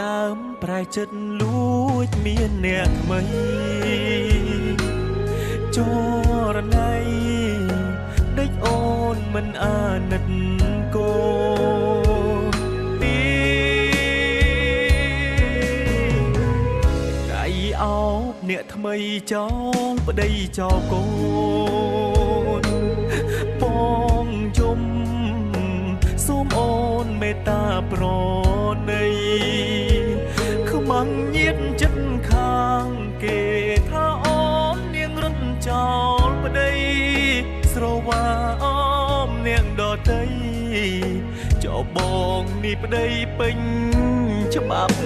ដើមប្រែចិត្តលួចមានអ្នកថ្មីចរណៃដេកអូនមិនអាណិតកូនពីដៃអោបអ្នកថ្មីចោលប្តីចោលកូនបងយំសូមអូនមេត្តាប្រណីខ្មាំងញៀតចិត្តខាងគេថាអូននាងរត់ចោលប្តីស្រវាអមនាងដតីចោលបងនេះប្តីពេញច្បាប់